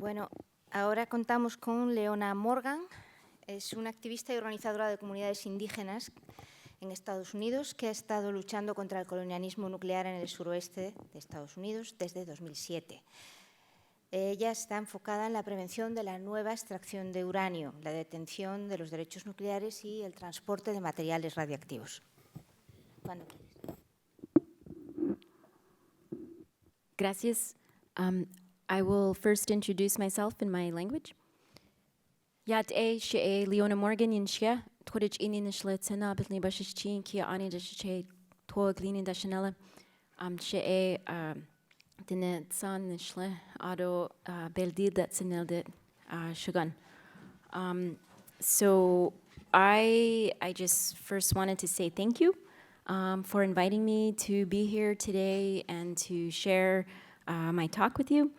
Bueno, ahora contamos con Leona Morgan. Es una activista y organizadora de comunidades indígenas en Estados Unidos que ha estado luchando contra el colonialismo nuclear en el suroeste de Estados Unidos desde 2007. Ella está enfocada en la prevención de la nueva extracción de uranio, la detención de los derechos nucleares y el transporte de materiales radiactivos. Cuando quieres. Gracias. I will first introduce myself in my language. Yat she Leona Morgan yinshia, todich ininishla tsena bitni bashichin kia ani dashe to glinin dashanella. She dine tsan nishle ado beldid that senelde shugan. So I just first wanted to say thank you for inviting me to be here today and to share my talk with you.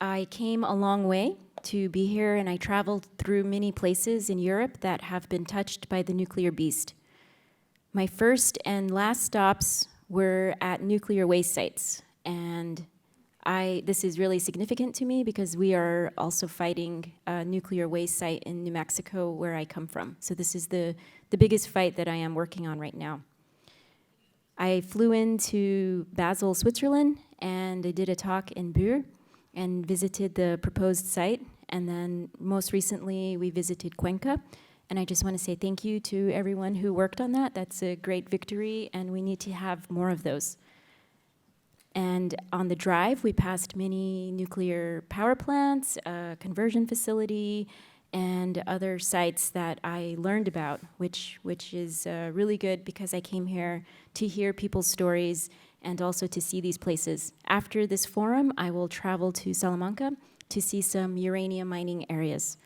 I came a long way to be here, and I traveled through many places in Europe that have been touched by the nuclear beast. My first and last stops were at nuclear waste sites, and this is really significant to me because we are also fighting a nuclear waste site in New Mexico, where I come from. So this is the biggest fight that I am working on right now. I flew into Basel, Switzerland, and I did a talk in Bure and visited the proposed site. And then most recently, we visited Cuenca. And I just want to say thank you to everyone who worked on that. That's a great victory, and we need to have more of those. And on the drive, we passed many nuclear power plants, a conversion facility, and other sites that I learned about, which is really good because I came here to hear people's stories and also to see these places. After this forum, I will travel to Salamanca to see some uranium mining areas.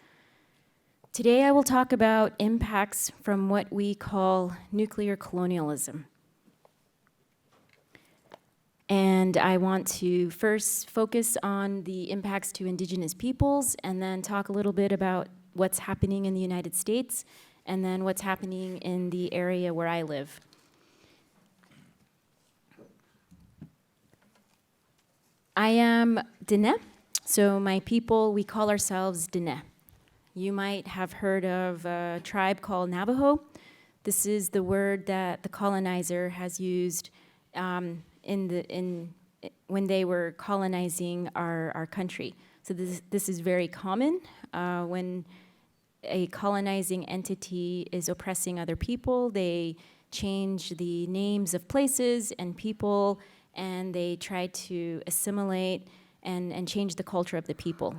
Today, I will talk about impacts from what we call nuclear colonialism. And I want to first focus on the impacts to indigenous peoples and then talk a little bit about what's happening in the United States and then what's happening in the area where I live. I am Dene, so my people, we call ourselves Dene. You might have heard of a tribe called Navajo. This is the word that the colonizer has used when they were colonizing our country. So this is very common when a colonizing entity is oppressing other people. They change the names of places and people, and they try to assimilate and change the culture of the people.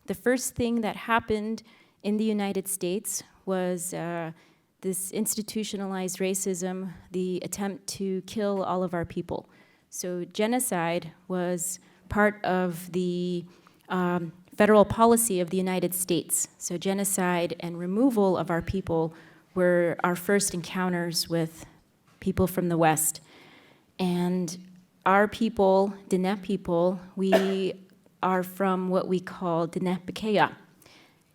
The first thing that happened in the United States was this institutionalized racism, the attempt to kill all of our people. So genocide was part of the federal policy of the United States. So genocide and removal of our people were our first encounters with people from the West. And our people, Dene people, we are from what we call Dene Bekeya.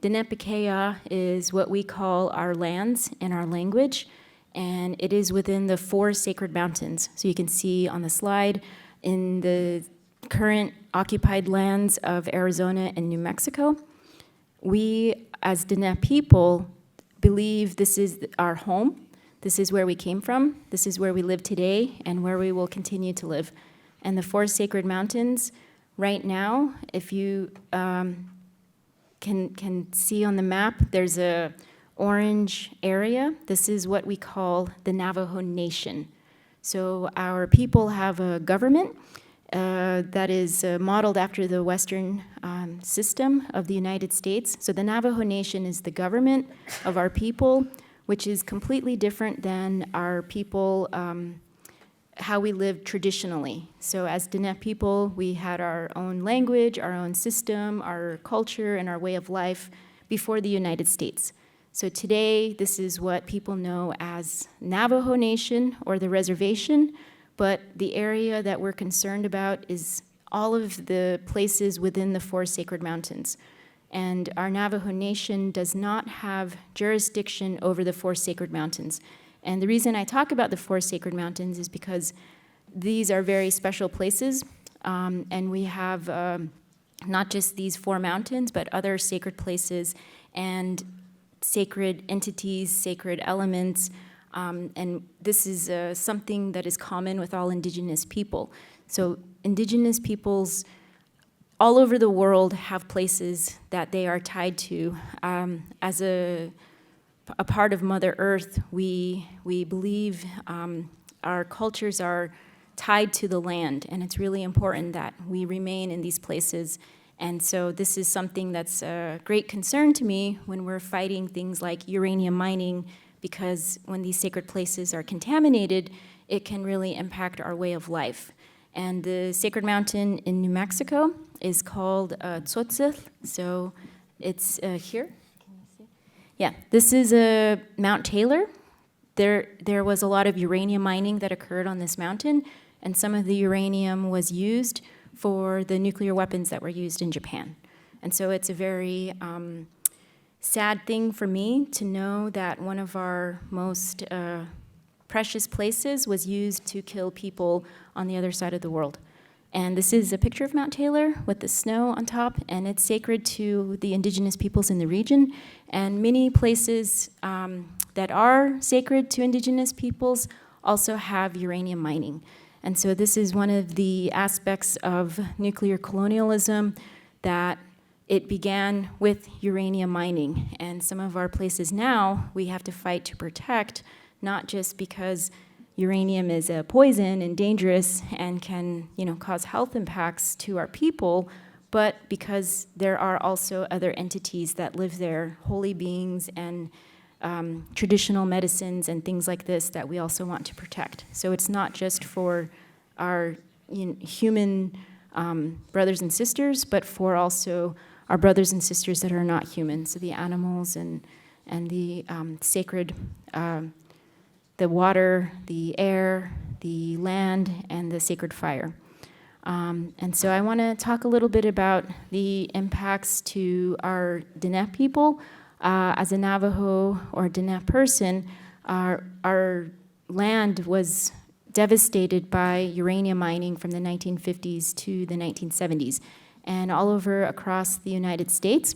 Dene Bekeya is what we call our lands in our language, and it is within the 4 sacred mountains. So you can see on the slide in the current occupied lands of Arizona and New Mexico. We, as Dene people, believe this is our home. This is where we came from. This is where we live today and where we will continue to live. And the 4 sacred mountains, right now, if you can see on the map, there's a orange area. This is what we call the Navajo Nation. So our people have a government that is modeled after the Western system of the United States. So the Navajo Nation is the government of our people, which is completely different than our people, how we lived traditionally. So as Dene people, we had our own language, our own system, our culture, and our way of life before the United States. So today, this is what people know as Navajo Nation or the reservation, but the area that we're concerned about is all of the places within the 4 sacred mountains. And our Navajo Nation does not have jurisdiction over the 4 sacred mountains. And the reason I talk about the 4 sacred mountains is because these are very special places, and we have not just these 4 mountains, but other sacred places and sacred entities, sacred elements. And this is something that is common with all indigenous people. So indigenous peoples all over the world have places that they are tied to. As a part of Mother Earth, we believe our cultures are tied to the land, and it's really important that we remain in these places. And so this is something that's a great concern to me when we're fighting things like uranium mining, because when these sacred places are contaminated, it can really impact our way of life. And the sacred mountain in New Mexico is called Tzotzil. So it's here. Yeah, this is Mount Taylor. There was a lot of uranium mining that occurred on this mountain, and some of the uranium was used for the nuclear weapons that were used in Japan. And so it's a very sad thing for me to know that one of our most precious places was used to kill people on the other side of the world. And this is a picture of Mount Taylor with the snow on top, and it's sacred to the indigenous peoples in the region. And many places that are sacred to indigenous peoples also have uranium mining. And so this is one of the aspects of nuclear colonialism, that it began with uranium mining. And some of our places now we have to fight to protect, not just because uranium is a poison and dangerous and can, cause health impacts to our people, but because there are also other entities that live there, holy beings and traditional medicines and things like this that we also want to protect. So it's not just for our human brothers and sisters, but for also our brothers and sisters that are not human, so the animals and the sacred, the water, the air, the land, and the sacred fire. And so I want to talk a little bit about the impacts to our Diné people. As a Navajo or Diné person, our land was devastated by uranium mining from the 1950s to the 1970s. And all over across the United States,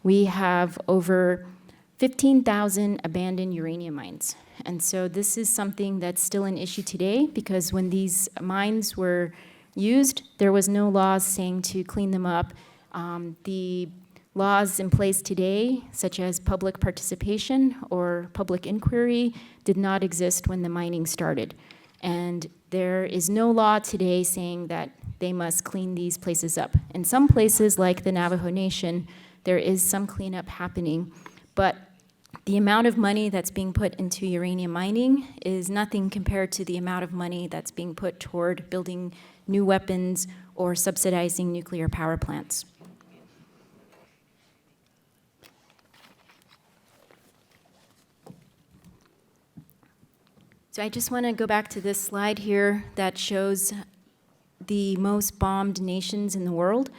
we have over 15,000 abandoned uranium mines. And so this is something that's still an issue today, because when these mines were used, there was no laws saying to clean them up. The laws in place today, such as public participation or public inquiry, did not exist when the mining started. And there is no law today saying that they must clean these places up. In some places, like the Navajo Nation, there is some cleanup happening, but the amount of money that's being put into uranium mining is nothing compared to the amount of money that's being put toward building new weapons or subsidizing nuclear power plants. So I just want to go back to this slide here that shows the most bombed nations in the world.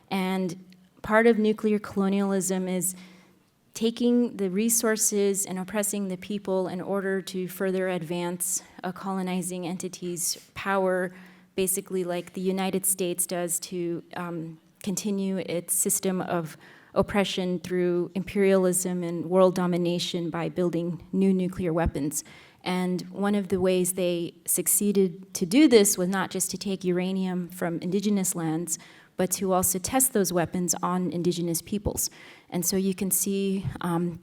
And part of nuclear colonialism is taking the resources and oppressing the people in order to further advance a colonizing entity's power, basically like the United States does to continue its system of oppression through imperialism and world domination by building new nuclear weapons. And one of the ways they succeeded to do this was not just to take uranium from indigenous lands, but to also test those weapons on indigenous peoples. And so you can see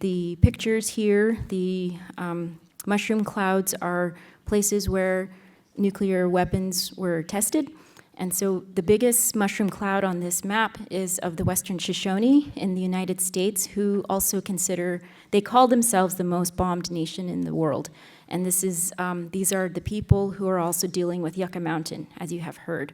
the pictures here. The mushroom clouds are places where nuclear weapons were tested. And so the biggest mushroom cloud on this map is of the Western Shoshone in the United States, who also they call themselves the most bombed nation in the world. And these are the people who are also dealing with Yucca Mountain, as you have heard.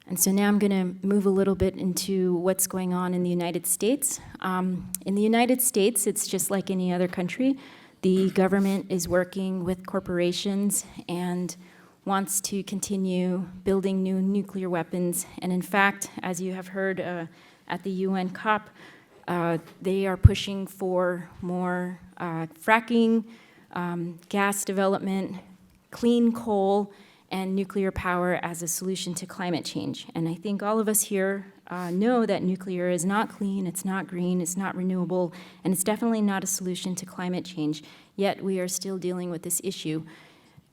And so now I'm going to move a little bit into what's going on in the United States. In the United States, it's just like any other country. The government is working with corporations and wants to continue building new nuclear weapons. And in fact, as you have heard at the UN COP, they are pushing for more fracking, gas development, clean coal, and nuclear power as a solution to climate change. And I think all of us here know that nuclear is not clean, it's not green, it's not renewable, and it's definitely not a solution to climate change, yet we are still dealing with this issue.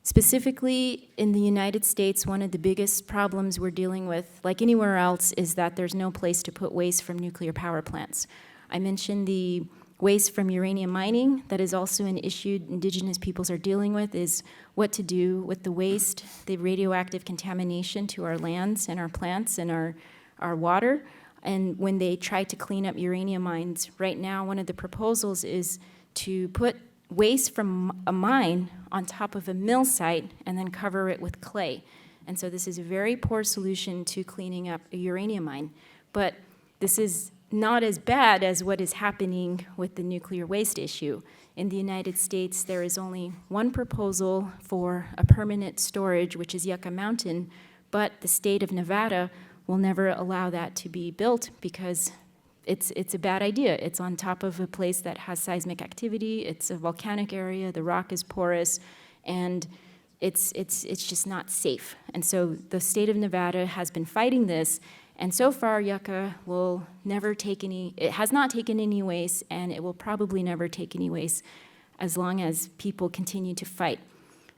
Specifically, in the United States, one of the biggest problems we're dealing with, like anywhere else, is that there's no place to put waste from nuclear power plants. I mentioned the waste from uranium mining. That is also an issue indigenous peoples are dealing with, is what to do with the waste, the radioactive contamination to our lands and our plants and our water. And when they try to clean up uranium mines, right now one of the proposals is to put waste from a mine on top of a mill site and then cover it with clay. And so this is a very poor solution to cleaning up a uranium mine. But this is not as bad as what is happening with the nuclear waste issue. In the United States, there is only one proposal for a permanent storage, which is Yucca Mountain, but the state of Nevada will never allow that to be built because it's a bad idea. It's on top of a place that has seismic activity. It's a volcanic area. The rock is porous, and it's just not safe. And so the state of Nevada has been fighting this, and so far Yucca will never take any. It has not taken any waste, and it will probably never take any waste as long as people continue to fight.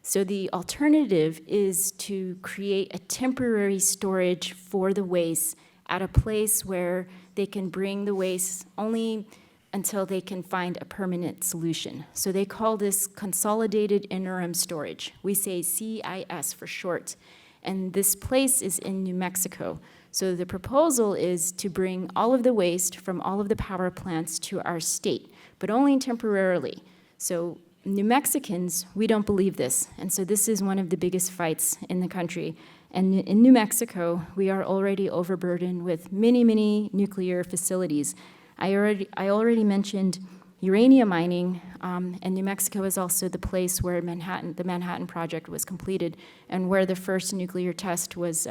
So the alternative is to create a temporary storage for the waste at a place where they can bring the waste only until they can find a permanent solution. So they call this consolidated interim storage. We say CIS for short. And this place is in New Mexico. So the proposal is to bring all of the waste from all of the power plants to our state, but only temporarily. So New Mexicans, we don't believe this. And so this is one of the biggest fights in the country. And in New Mexico, we are already overburdened with many, many nuclear facilities. I already mentioned uranium mining, and New Mexico is also the place where the Manhattan Project was completed, and where the first nuclear test was,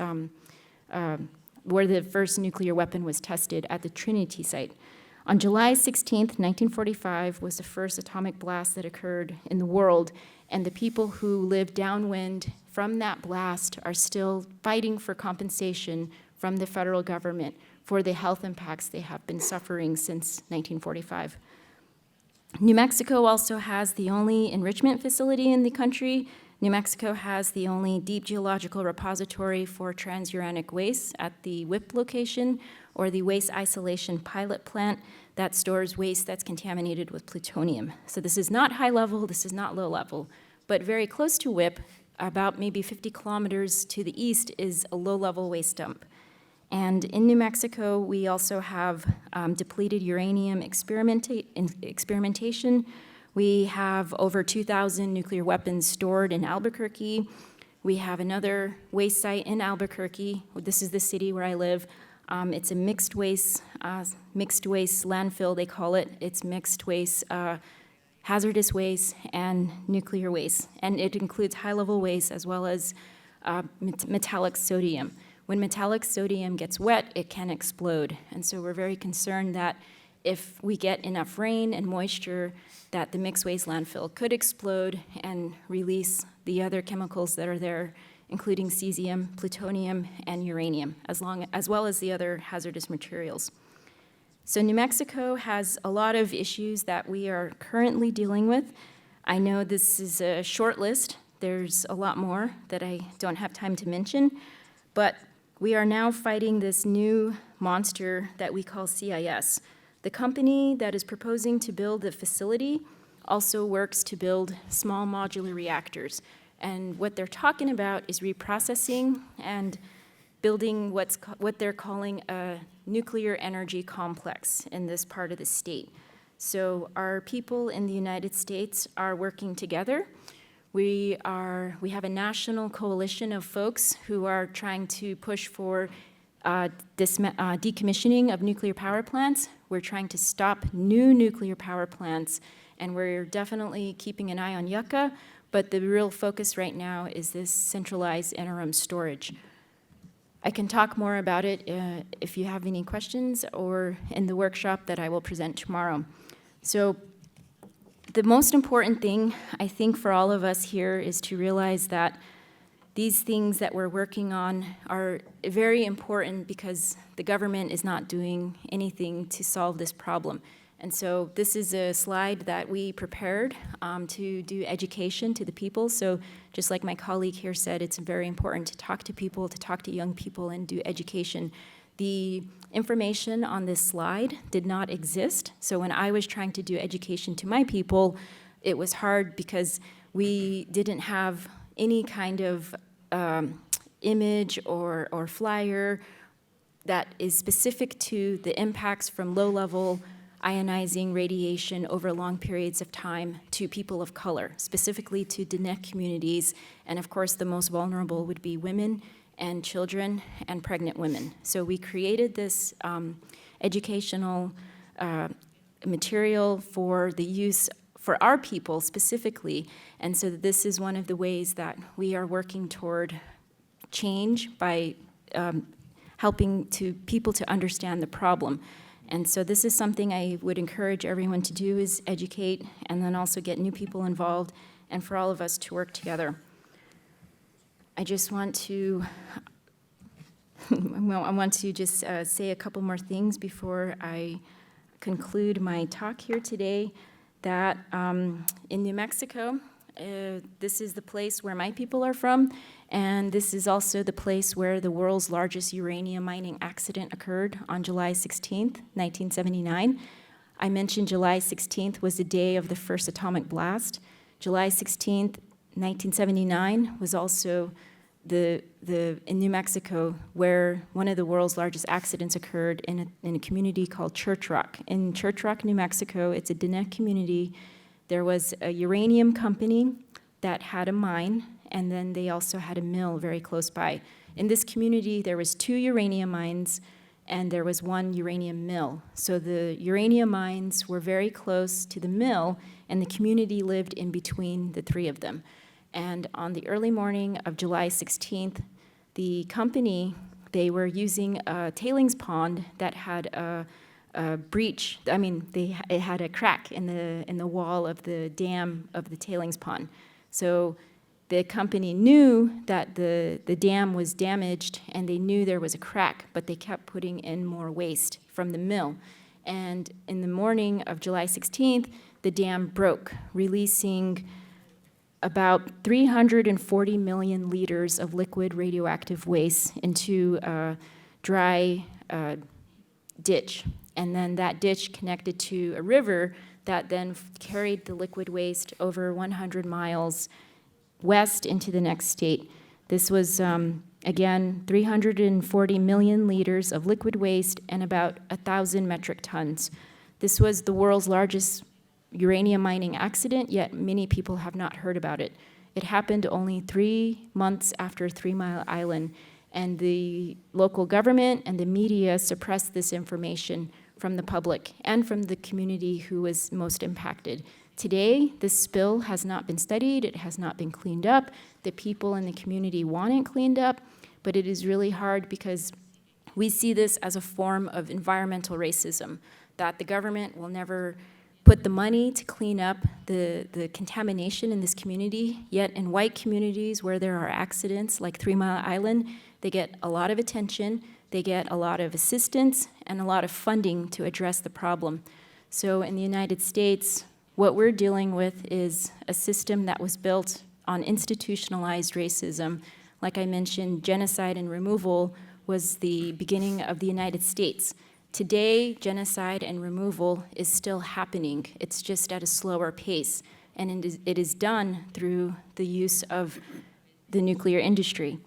where the first nuclear weapon was tested at the Trinity site. On July 16th, 1945, was the first atomic blast that occurred in the world, and the people who lived downwind from that blast are still fighting for compensation from the federal government for the health impacts they have been suffering since 1945. New Mexico also has the only enrichment facility in the country. New Mexico has the only deep geological repository for transuranic waste at the WIPP location, or the Waste Isolation Pilot Plant that stores waste that's contaminated with plutonium. So this is not high level, this is not low level, but very close to WIPP, about maybe 50 kilometers to the east, is a low-level waste dump. And in New Mexico, we also have depleted uranium experimentation. We have over 2,000 nuclear weapons stored in Albuquerque. We have another waste site in Albuquerque. This is the city where I live. It's a mixed waste landfill, they call it. It's mixed waste, hazardous waste, and nuclear waste. And it includes high-level waste as well as metallic sodium. When metallic sodium gets wet, it can explode. And so we're very concerned that if we get enough rain and moisture, that the mixed waste landfill could explode and release the other chemicals that are there, including cesium, plutonium, and uranium, as well as the other hazardous materials. So New Mexico has a lot of issues that we are currently dealing with. I know this is a short list. There's a lot more that I don't have time to mention, but we are now fighting this new monster that we call CIS. The company that is proposing to build the facility also works to build small modular reactors. And what they're talking about is reprocessing and building what they're calling a nuclear energy complex in this part of the state. So our people in the United States are working together. We have a national coalition of folks who are trying to push for decommissioning of nuclear power plants. We're trying to stop new nuclear power plants, and we're definitely keeping an eye on Yucca, but the real focus right now is this centralized interim storage. I can talk more about it if you have any questions, or in the workshop that I will present tomorrow. So the most important thing, I think, for all of us here is to realize that these things that we're working on are very important because the government is not doing anything to solve this problem. And so this is a slide that we prepared to do education to the people. So just like my colleague here said, it's very important to talk to people, to talk to young people and do education. The information on this slide did not exist. So when I was trying to do education to my people, it was hard because we didn't have any kind of image or flyer that is specific to the impacts from low-level ionizing radiation over long periods of time to people of color, specifically to Diné communities, and of course the most vulnerable would be women and children and pregnant women. So we created this educational material for the use for our people specifically, and so this is one of the ways that we are working toward change by helping people to understand the problem. And so this is something I would encourage everyone to do, is educate and then also get new people involved and for all of us to work together. I just want to just say a couple more things before I conclude my talk here today, that in New Mexico, this is the place where my people are from, and this is also the place where the world's largest uranium mining accident occurred on July 16th, 1979. I mentioned July 16th was the day of the first atomic blast. July 16th, 1979 was also in New Mexico where one of the world's largest accidents occurred in a community called Church Rock. In Church Rock, New Mexico, it's a Diné community. There was a uranium company that had a mine, and then they also had a mill very close by. In this community, there was 2 uranium mines, and there was 1 uranium mill. So the uranium mines were very close to the mill, and the community lived in between the 3 of them. And on the early morning of July 16th, the company, they were using a tailings pond that had a breach. I mean, it had a crack in the wall of the dam of the tailings pond. So the company knew that the dam was damaged, and they knew there was a crack, but they kept putting in more waste from the mill. And in the morning of July 16th, the dam broke, releasing about 340 million liters of liquid radioactive waste into a dry ditch. And then that ditch connected to a river that then carried the liquid waste over 100 miles west into the next state. This was, again, 340 million liters of liquid waste and about 1,000 metric tons. This was the world's largest uranium mining accident, yet many people have not heard about it. It happened only 3 months after 3 Mile Island, and the local government and the media suppressed this information from the public and from the community who was most impacted. Today, this spill has not been studied, it has not been cleaned up. The people in the community want it cleaned up, but it is really hard because we see this as a form of environmental racism, that the government will never put the money to clean up the contamination in this community, yet in white communities where there are accidents like 3 Mile Island, they get a lot of attention, they get a lot of assistance, and a lot of funding to address the problem. So in the United States, what we're dealing with is a system that was built on institutionalized racism. Like I mentioned, genocide and removal was the beginning of the United States. Today, genocide and removal is still happening. It's just at a slower pace, and it is done through the use of the nuclear industry.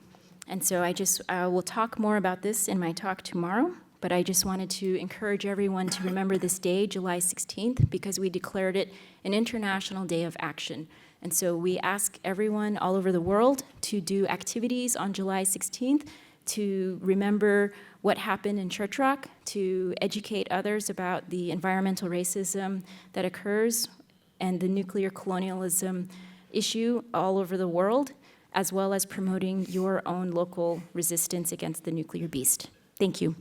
And so I will talk more about this in my talk tomorrow, but I just wanted to encourage everyone to remember this day, July 16th, because we declared it an International Day of Action. And so we ask everyone all over the world to do activities on July 16th to remember what happened in Church Rock, to educate others about the environmental racism that occurs and the nuclear colonialism issue all over the world, as well as promoting your own local resistance against the nuclear beast. Thank you.